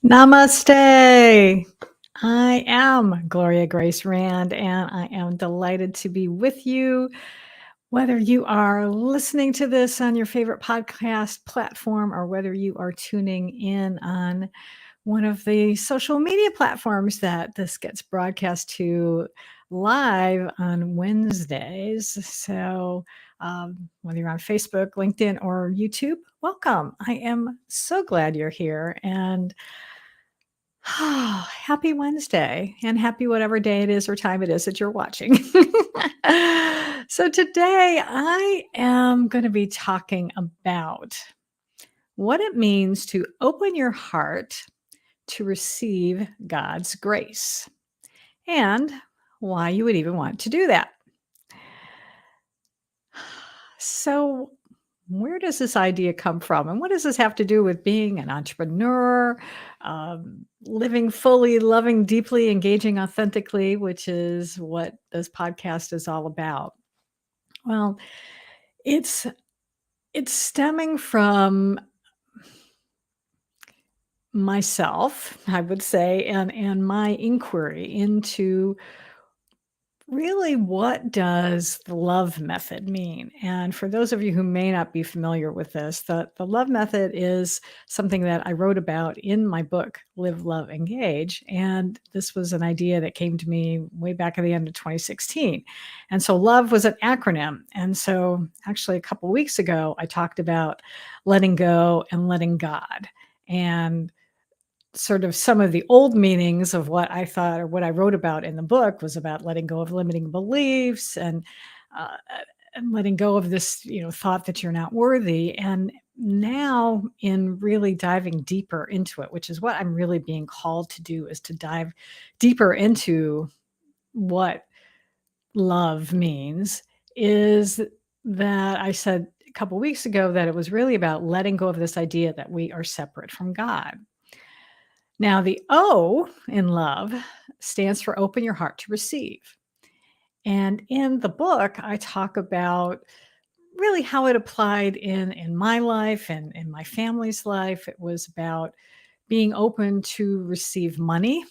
Namaste. I am Gloria Grace Rand, and I am delighted to be with you. Whether you are listening to this on your favorite podcast platform or whether you are tuning in on one of the social media platforms that this gets broadcast to live on Wednesdays. So, whether you're on Facebook, LinkedIn, or YouTube, welcome. I am so glad you're here. And happy Wednesday and happy whatever day it is or time it is that you're watching. So, today I am going to be talking about what it means to open your heart to receive God's grace and why you would even want to do that. So, where does this idea come from? And what does this have to do with being an entrepreneur, living fully, loving deeply, engaging authentically, which is what this podcast is all about? Well, it's it's stemming from myself, I would say, and my inquiry into really, what does the love method mean? And for those of you who may not be familiar with this, the love method is something that I wrote about in my book, Live, Love, Engage. And this was an idea that came to me way back at the end of 2016. And so love was an acronym. And so actually a couple weeks ago, I talked about letting go and letting God. And sort of some of the old meanings of what I thought or what I wrote about in the book was about letting go of limiting beliefs uh, and letting go of this, thought that you're not worthy. And now in really diving deeper into it, which is what I'm really being called to do, is to dive deeper into what love means, is that I said a couple weeks ago that it was really about letting go of this idea that we are separate from God. Now, the O in love stands for open your heart to receive. And in the book, I talk about really how it applied in my life and in my family's life. It was about being open to receive money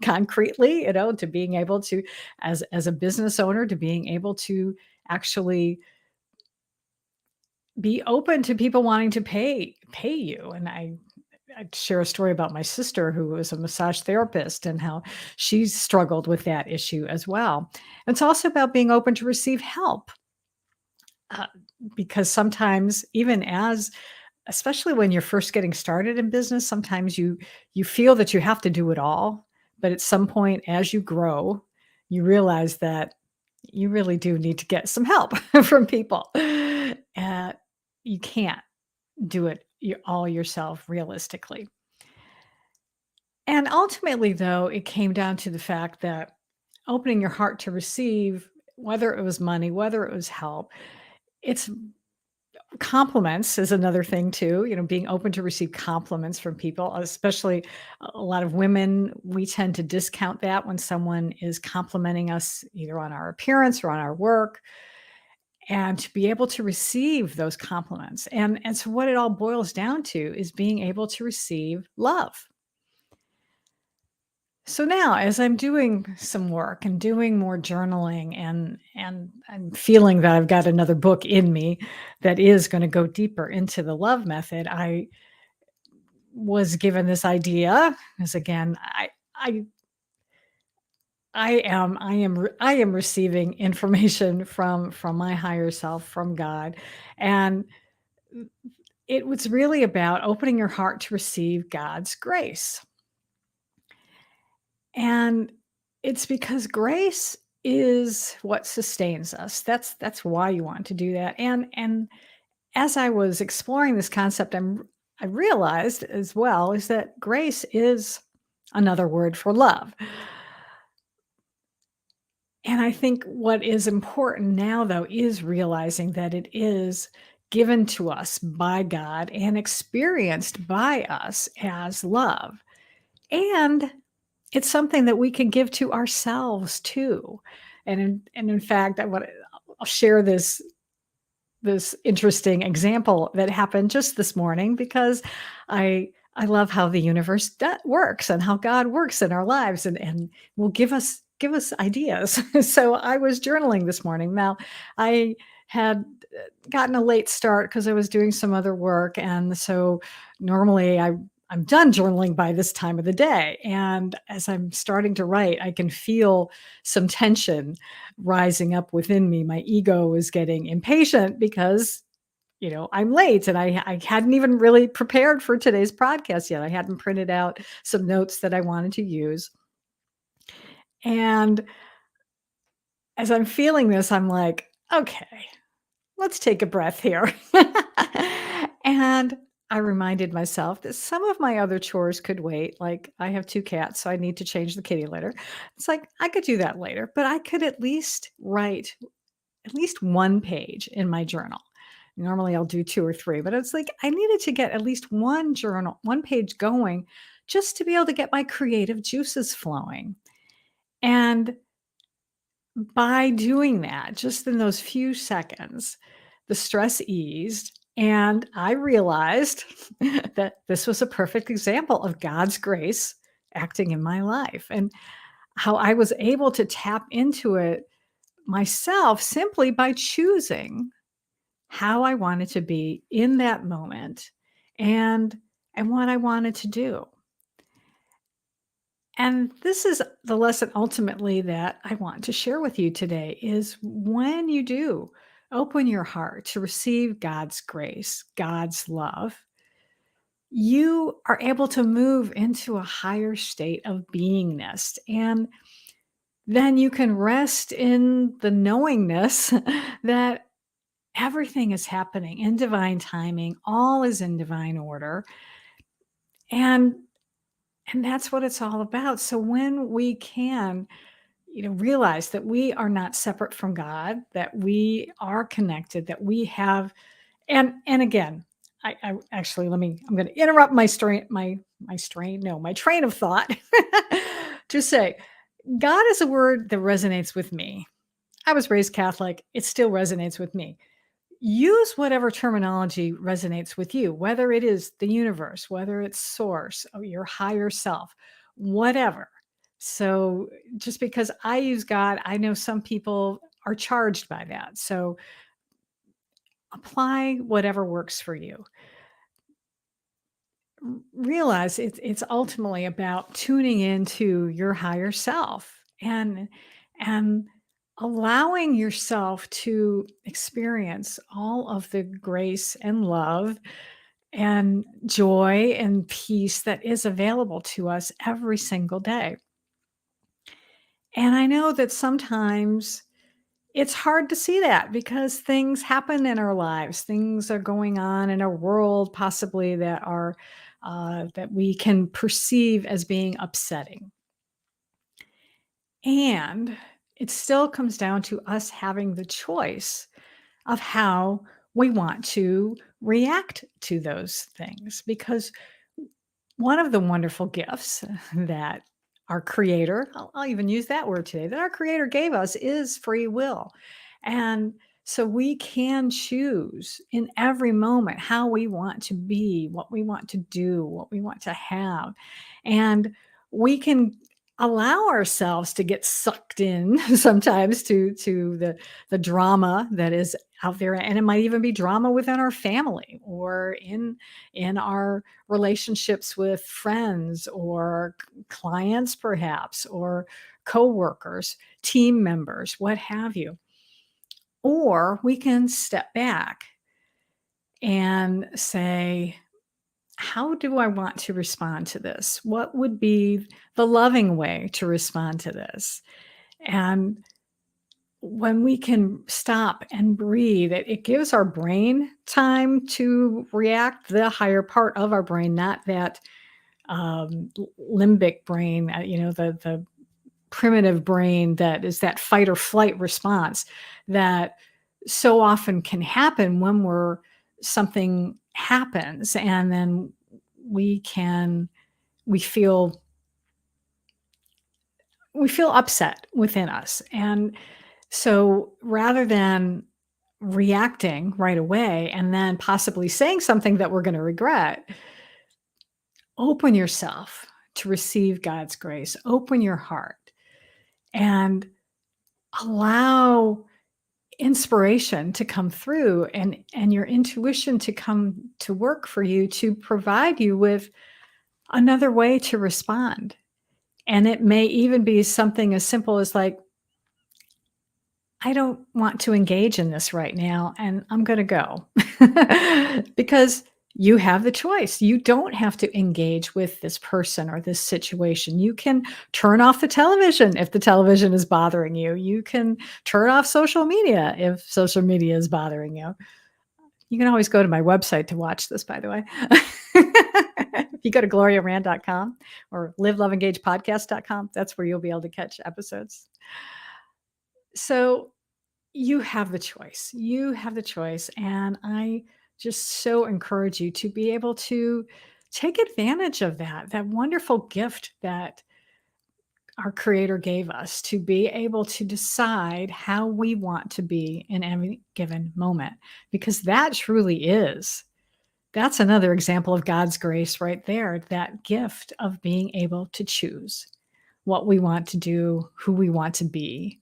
concretely, to being able to, as a business owner, to being able to actually be open to people wanting to pay you. And I'd share a story about my sister who was a massage therapist and how she struggled with that issue as well. It's also about being open to receive help, uh, because sometimes, even especially when you're first getting started in business, sometimes you feel that you have to do it all. But at some point, as you grow, you realize that you really do need to get some help from people. Uh, you can't do it all yourself realistically. And ultimately, though, it came down to the fact that opening your heart to receive, whether it was money, whether it was help, it's compliments is another thing too, being open to receive compliments from people, especially a lot of women. We tend to discount that when someone is complimenting us either on our appearance or on our work, and to be able to receive those compliments. And so what it all boils down to is being able to receive love. So now, as I'm doing some work and doing more journaling, and I'm feeling that I've got another book in me that is going to go deeper into the love method, I was given this idea, because again, I I am receiving information from my higher self, from God, and it was really about opening your heart to receive God's grace. And it's because grace is what sustains us. That's why you want to do that. And as I was exploring this concept, I realized as well is that grace is another word for love. And I think what is important now, though, is realizing that it is given to us by God and experienced by us as love. And it's something that we can give to ourselves too. And in fact, I'll share this interesting example that happened just this morning, because I I love how the universe works and how God works in our lives and will give us ideas. So I was journaling this morning. Now, I had gotten a late start because I was doing some other work, and so normally I'm done journaling by this time of the day. And as I'm starting to write, I can feel some tension rising up within me. My ego is getting impatient because I'm late and I hadn't even really prepared for today's podcast yet. I hadn't printed out some notes that I wanted to use. And as I'm feeling this, I'm like, okay, let's take a breath here. And I reminded myself that some of my other chores could wait. Like I have two cats, so I need to change the kitty litter. It's like I could do that later, but I could at least write at least one page in my journal. Normally I'll do two or three, but it's like I needed to get at least one page going just to be able to get my creative juices flowing. And by doing that, just in those few seconds, the stress eased. And I realized that this was a perfect example of God's grace acting in my life and how I was able to tap into it myself simply by choosing how I wanted to be in that moment and and what I wanted to do. And this is the lesson ultimately that I want to share with you today is when you do open your heart to receive God's grace, God's love, you are able to move into a higher state of beingness. And then you can rest in the knowingness that everything is happening in divine timing, all is in divine order. And and that's what it's all about. So when we can, realize that we are not separate from God, that we are connected, that we have and again, I actually I'm going to interrupt my train of thought to say God is a word that resonates with me. I was raised Catholic. It still resonates with me. Use whatever terminology resonates with you, whether it is the universe, whether it's source or your higher self, whatever. So just because I use God, I know some people are charged by that. So apply whatever works for you. Realize it's ultimately about tuning into your higher self and allowing yourself to experience all of the grace and love and joy and peace that is available to us every single day. And I know that sometimes it's hard to see that because things happen in our lives. Things are going on in our world, possibly that we can perceive as being upsetting. And it still comes down to us having the choice of how we want to react to those things because one of the wonderful gifts that our creator, I'll even use that word today, that our creator gave us is free will. And so we can choose in every moment how we want to be, what we want to do, what we want to have. And we can allow ourselves to get sucked in sometimes to the drama that is out there, and it might even be drama within our family or in our relationships with friends or clients, perhaps, or coworkers, team members, what have you. Or we can step back and say, how do I want to respond to this? What would be the loving way to respond to this? And when we can stop and breathe, it gives our brain time to react, the higher part of our brain, not that limbic brain, the primitive brain that is that fight or flight response that so often can happen when something happens and then we can we feel we feel upset within us. And so rather than reacting right away and then possibly saying something that we're going to regret, open yourself to receive God's grace. Open your heart and allow inspiration to come through and your intuition to come to work for you to provide you with another way to respond. And it may even be something as simple as like, I don't want to engage in this right now, and I'm going to go because you have the choice. You don't have to engage with this person or this situation. You can turn off the television if the television is bothering you. You can turn off social media if social media is bothering you. You can always go to my website to watch this, by the way. If you go to gloriarand.com or liveloveengagepodcast.com, that's where you'll be able to catch episodes. So you have the choice. You have the choice. And I just so encourage you to be able to take advantage of that wonderful gift that our creator gave us to be able to decide how we want to be in any given moment, because that truly is. That's another example of God's grace right there, that gift of being able to choose what we want to do, who we want to be.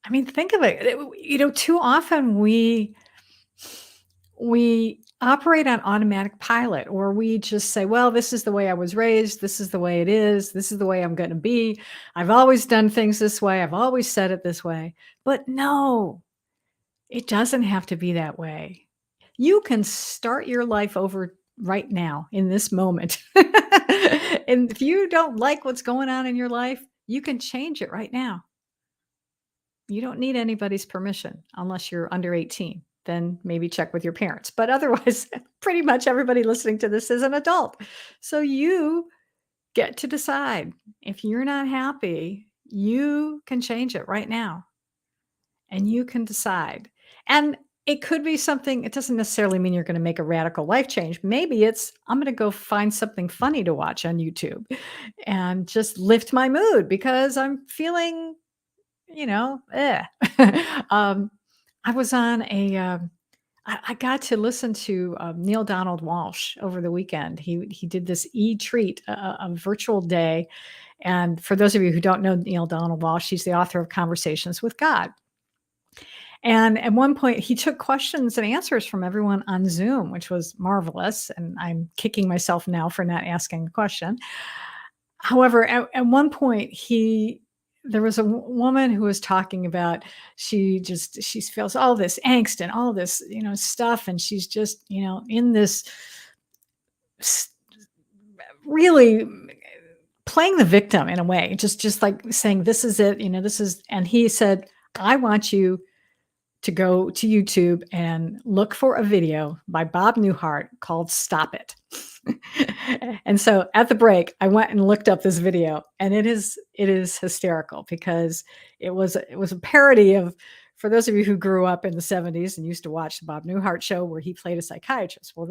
I mean, think of it. Too often we operate on automatic pilot, or we just say, well, this is the way I was raised. This is the way it is. This is the way I'm going to be. I've always done things this way. I've always said it this way. But no, it doesn't have to be that way. You can start your life over right now in this moment. And if you don't like what's going on in your life, you can change it right now. You don't need anybody's permission unless you're under 18. Then maybe check with your parents. But otherwise, pretty much everybody listening to this is an adult. So you get to decide. If you're not happy, you can change it right now. And you can decide. And it could be something, it doesn't necessarily mean you're going to make a radical life change. Maybe it's, I'm going to go find something funny to watch on YouTube and just lift my mood because I'm feeling I was on I got to listen to Neil Donald Walsh over the weekend. He did this e-treat, a virtual day. And for those of you who don't know Neil Donald Walsh, he's the author of Conversations with God. And at one point, he took questions and answers from everyone on Zoom, which was marvelous. And I'm kicking myself now for not asking a question. However, at one point, there was a woman who was talking about she feels all this angst and all this stuff, and she's just in this really playing the victim in a way, just like saying this is it, this is. And he said, I want you to go to YouTube and look for a video by Bob Newhart called Stop It. And so at the break, I went and looked up this video, and it is hysterical because it was a parody of, for those of you who grew up in the 70s and used to watch the Bob Newhart show where he played a psychiatrist. Well,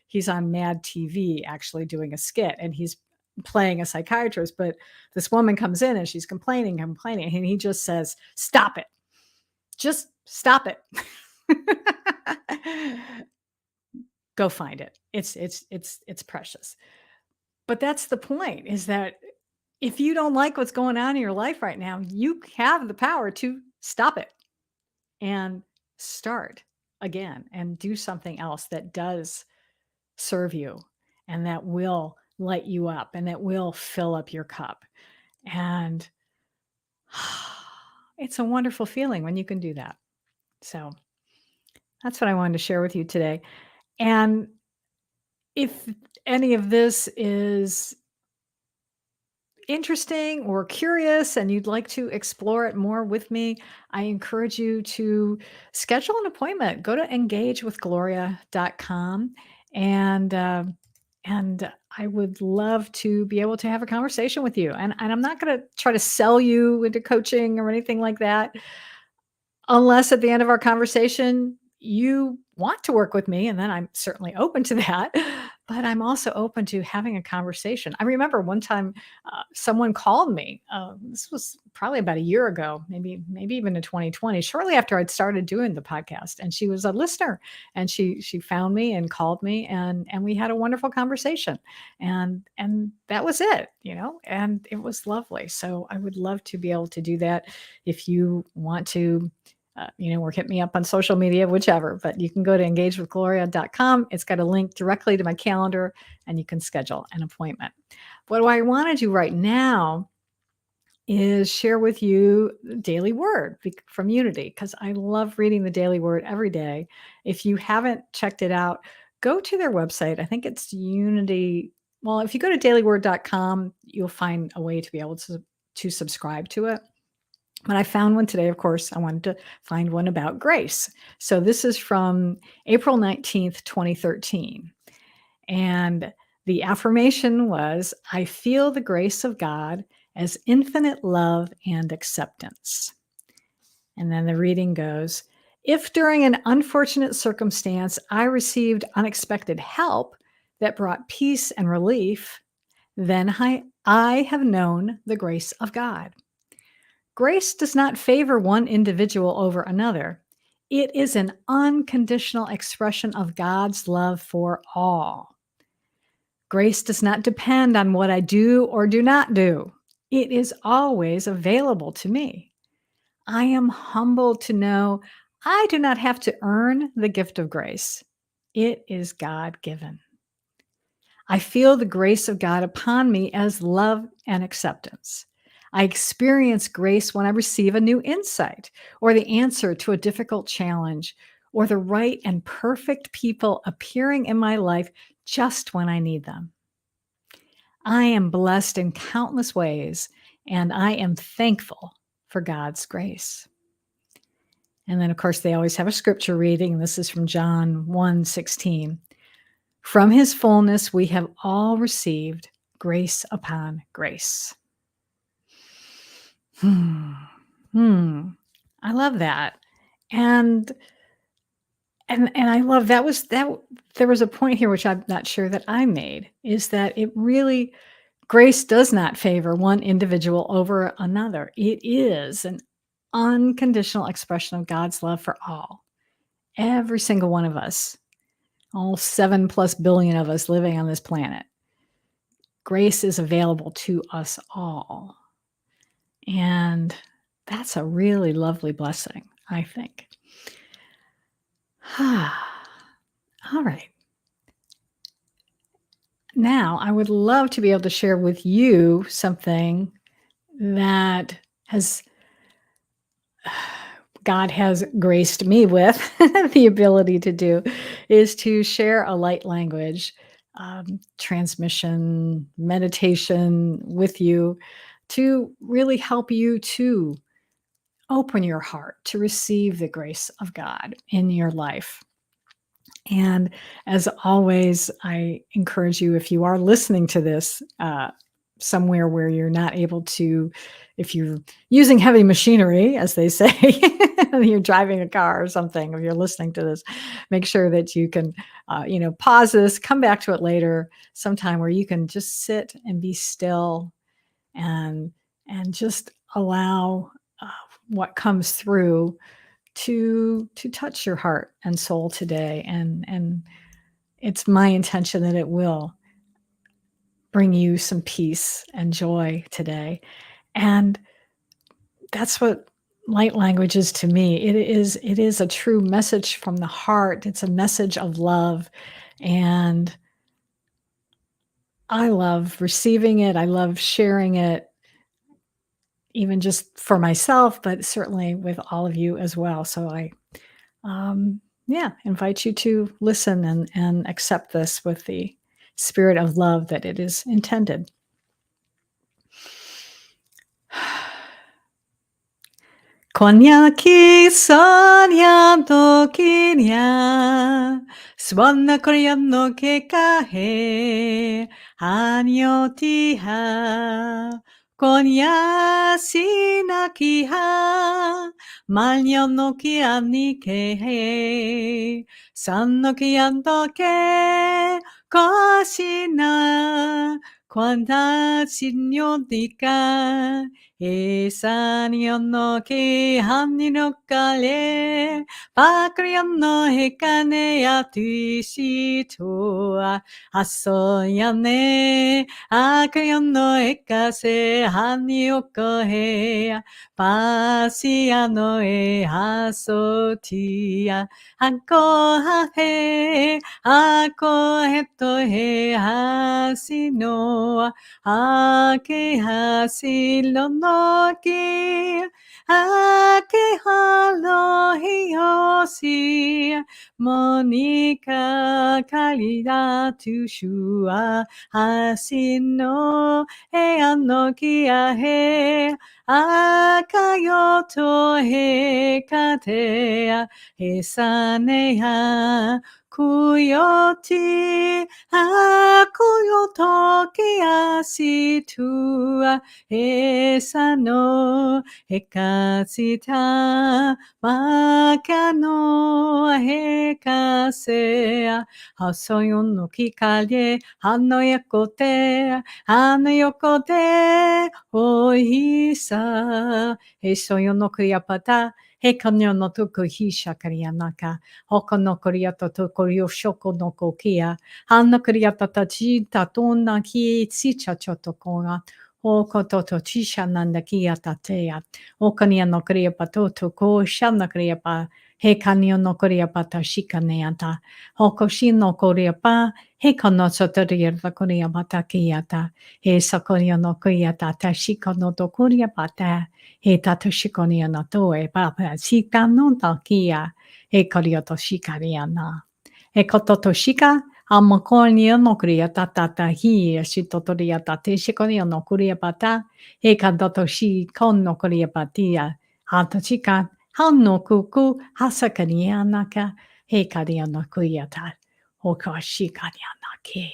he's on Mad TV actually doing a skit, and he's playing a psychiatrist, but this woman comes in and she's complaining, and he just says, stop it. Just stop it. Go find it. It's precious. But that's the point, is that if you don't like what's going on in your life right now, you have the power to stop it and start again and do something else that does serve you and that will light you up and that will fill up your cup. And it's a wonderful feeling when you can do that. So that's what I wanted to share with you today. And if any of this is interesting or curious and you'd like to explore it more with me, I encourage you to schedule an appointment. Go to engagewithgloria.com and I would love to be able to have a conversation with you. And I'm not going to try to sell you into coaching or anything like that, unless at the end of our conversation you want to work with me, and then I'm certainly open to that. but I'm also open to having a conversation. I remember one time someone called me. This was probably about a year ago, maybe even in 2020, shortly after I'd started doing the podcast. And she was a listener, and she found me and called me, and we had a wonderful conversation, and that was it, and it was lovely. So I would love to be able to do that. If you want to, or hit me up on social media, whichever, but you can go to engagewithgloria.com. It's got a link directly to my calendar, and you can schedule an appointment. What I want to do right now is share with you the Daily Word from Unity, because I love reading the Daily Word every day. If you haven't checked it out, go to their website. I think it's Unity. Well, if you go to dailyword.com, you'll find a way to be able to subscribe to it. But I found one today. Of course, I wanted to find one about grace. So this is from April 19th, 2013. And the affirmation was, I feel the grace of God as infinite love and acceptance. And then the reading goes, if during an unfortunate circumstance I received unexpected help that brought peace and relief, then I have known the grace of God. Grace does not favor one individual over another. It is an unconditional expression of God's love for all. Grace does not depend on what I do or do not do. It is always available to me. I am humbled to know I do not have to earn the gift of grace. It is God-given. I feel the grace of God upon me as love and acceptance. I experience grace when I receive a new insight, or the answer to a difficult challenge, or the right and perfect people appearing in my life just when I need them. I am blessed in countless ways, and I am thankful for God's grace. And then, of course, they always have a scripture reading. This is from John 1:16. From his fullness, we have all received grace upon grace. I love that. And I love that there was a point here, which I'm not sure that I made, is that it really, grace does not favor one individual over another. It is an unconditional expression of God's love for all. Every single one of us, all 7+ billion of us living on this planet. Grace is available to us all. And that's a really lovely blessing, I think. All right. Now, I would love to be able to share with you something that God has graced me with the ability to do, is to share a light language transmission, meditation with you, to really help you to open your heart to receive the grace of God in your life. And as always, I encourage you, if you are listening to this somewhere where you're not able to, if you're using heavy machinery, as they say, you're driving a car or something, or you're listening to this, make sure that you can, pause this, come back to it later, sometime where you can just sit and be still and just allow what comes through to touch your heart and soul today. And it's my intention that it will bring you some peace and joy today. And that's what light language is to me. It is a true message from the heart. It's a message of love. And I love receiving it. I love sharing it, even just for myself, but certainly with all of you as well. So I invite you to listen and accept this with the spirit of love that it is intended. Konyaki sonyan tokinya swanna koryan no kekahe hanyotiha konya sinakiha malnyon no kian nikehe san no kian toke cocina quanta significa e sanno che hanno no cale pacriano e cane atishi tua asoyane acriano e case hanno cohe pasiano e asotia Ako hahe, ako heto he hasino, ake hasilo no ki, ake halo hiyoshi, monika kalida tushua, hasino e anoki ahe, akayoto he katea, Esaneha kuyoti akuyotoki asitua esano hekasita makano hekasea hasoyon no kikaye hanoyokote oihisa esoyon no kuyapata He kanyo no tuku hi shakarianaka. Hoko no koriata to korio shoko no kokia. Hana koriata ta chi tatona ki tsicha chotokonga. Hoko toto chisha nanda kia tatea. Okania no koria patoto ko shana koria pa. He kanyo no koria pata shikaneata. Hoko shin no koria pa. He kano sotoria ta koria pata kiata. He sakoria no koria ta shikano to koria pata. He tata shikonia na toe papa shika no takia. He korioto shikaria na. He kototo shika. Amakonia no kuria tata hi shitotoria tate shikonia no kuria pata. He kantoto shi kon no kuria patia. Hata shika. Han no kuku hasakania naka. He karia no kuria ta. Hoko shikaria na ke.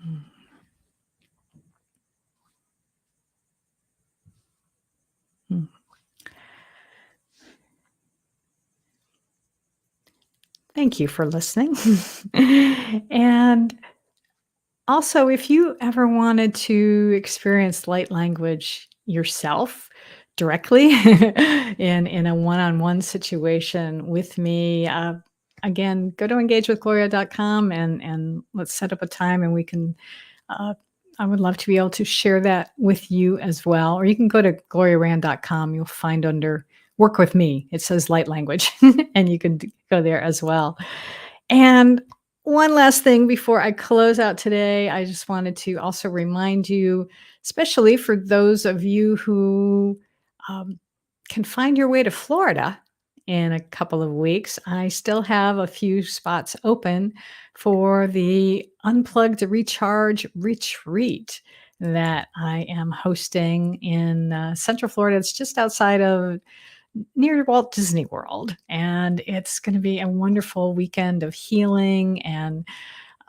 Mm. Thank you for listening. And also, if you ever wanted to experience light language yourself directly in a one-on-one situation with me, again, go to engagewithgloria.com and let's set up a time and we can uh, I would love to be able to share that with you as well. Or you can go to gloriarand.com. You'll find under work with me, it says light language, and you can go there as well. And one last thing before I close out today, I just wanted to also remind you, especially for those of you who can find your way to Florida in a couple of weeks, I still have a few spots open for the Unplug to Recharge retreat that I am hosting in Central Florida. It's just outside of near Walt Disney World. And it's going to be a wonderful weekend of healing and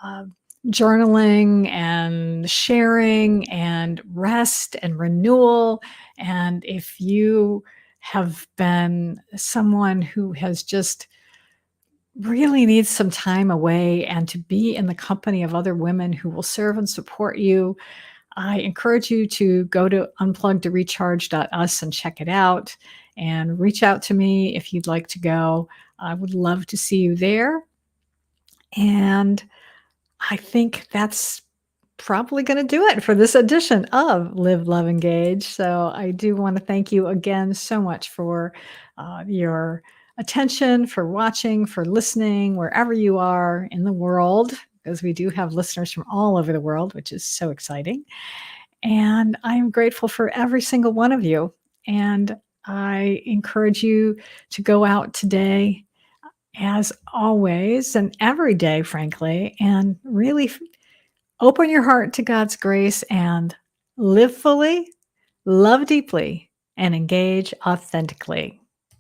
uh, journaling and sharing and rest and renewal. And if you have been someone who has just really needs some time away and to be in the company of other women who will serve and support you, I encourage you to go to unplugtorecharge.us and check it out and reach out to me if you'd like to go. I would love to see you there. And I think that's probably going to do it for this edition of Live, Love, Engage. So I do want to thank you again so much for your attention, for watching, for listening, wherever you are in the world, because we do have listeners from all over the world, which is so exciting. And I am grateful for every single one of you. And I encourage you to go out today, as always, and every day, frankly, and really open your heart to God's grace and live fully, love deeply, and engage authentically.